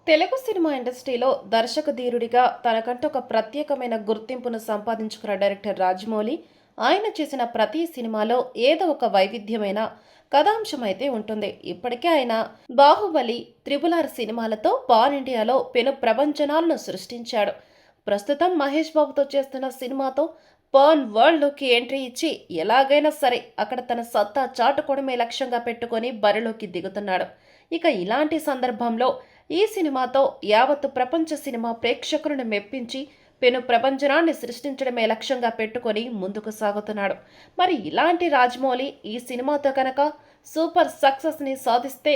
Telugu cinema ఇండస్ట్రీలో దర్శకధీరుడిగా తనకంటూ ఒక ప్రత్యేకమైన గుర్తింపును సంపాదించుకున్న డైరెక్టర్ రాజమౌళి ఆయన చేసిన ప్రతి సినిమాలో ఏదో ఒక వైవిధ్యమైన కథాంశం అయితే ఉంటుంది. ఇప్పటికే ఆయన బాహుబలి, త్రిబుల్ ఆర్ సినిమాలతో పాన్ ఇండియాలో పెను ప్రపంచనాలను సృష్టించాడు. ప్రస్తుతం మహేష్ బాబుతో చేస్తున్న సినిమాతో పాన్ వరల్డ్లోకి ఎంట్రీ ఇచ్చి ఎలాగైనా సరే అక్కడ తన సత్తా చాటుకోవడమే లక్ష్యంగా పెట్టుకొని బరిలోకి దిగుతున్నాడు. ఇక ఇలాంటి సందర్భంలో ఈ సినిమాతో యావత్తు ప్రపంచ సినిమా ప్రేక్షకులను మెప్పించి పెను ప్రపంచనాన్ని సృష్టించడమే లక్ష్యంగా పెట్టుకొని ముందుకు సాగుతున్నాడు. మరి ఇలాంటి రాజమౌళి ఈ సినిమాతో కనుక సూపర్ సక్సెస్ని సాధిస్తే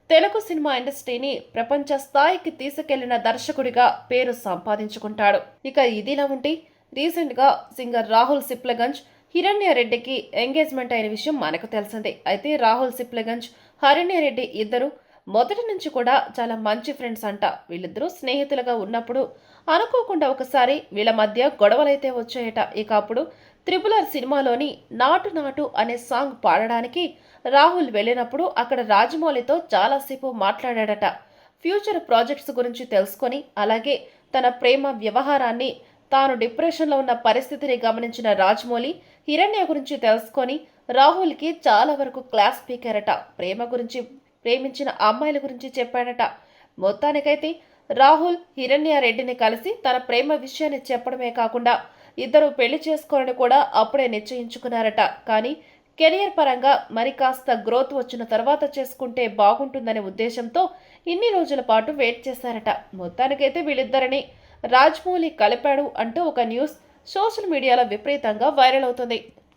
తెలుగు సినిమా ఇండస్ట్రీని ప్రపంచ స్థాయికి తీసుకెళ్లిన దర్శకుడిగా పేరు సంపాదించుకుంటాడు. ఇక ఇదిలా ఉంటే రీసెంట్గా సింగర్ రాహుల్ సిప్లగంజ్ హిరణ్యారెడ్డికి ఎంగేజ్మెంట్ అయిన విషయం మనకు తెలిసిందే. అయితే రాహుల్ సిప్లగంజ్, హిరణ్యారెడ్డి ఇద్దరు మొదటి నుంచి కూడా చాలా మంచి ఫ్రెండ్స్ అంట. వీళ్ళిద్దరూ స్నేహితులుగా ఉన్నప్పుడు అనుకోకుండా ఒకసారి వీళ్ళ మధ్య గొడవలైతే వచ్చాయట. ఇక అప్పుడు త్రిబుల్ ఆర్ సినిమాలోని నాటు నాటు అనే సాంగ్ పాడడానికి రాహుల్ వెళ్ళినప్పుడు అక్కడ రాజమౌళితో చాలాసేపు మాట్లాడాడట. ఫ్యూచర్ ప్రాజెక్ట్స్ గురించి తెలుసుకొని, అలాగే తన ప్రేమ వ్యవహారాన్ని, తాను డిప్రెషన్లో ఉన్న పరిస్థితిని గమనించిన రాజమౌళి హిరణ్య గురించి తెలుసుకొని రాహుల్కి చాలా వరకు క్లాస్ పీకారట. ప్రేమ గురించి, ప్రేమించిన అమ్మాయిల గురించి చెప్పాడట. మొత్తానికైతే రాహుల్ హిరణ్యారెడ్డిని కలిసి తన ప్రేమ విషయాన్ని చెప్పడమే కాకుండా ఇద్దరు పెళ్లి చేసుకోవాలని కూడా అప్పుడే నిశ్చయించుకున్నారట. కానీ కెరియర్ పరంగా మరి కాస్త గ్రోత్ వచ్చిన తర్వాత చేసుకుంటే బాగుంటుందనే ఉద్దేశంతో ఇన్ని రోజుల పాటు వెయిట్ చేశారట. మొత్తానికైతే వీళ్ళిద్దరిని రాజమౌళి కలిపాడు అంటూ ఒక న్యూస్ సోషల్ మీడియాలో విపరీతంగా వైరల్ అవుతుంది.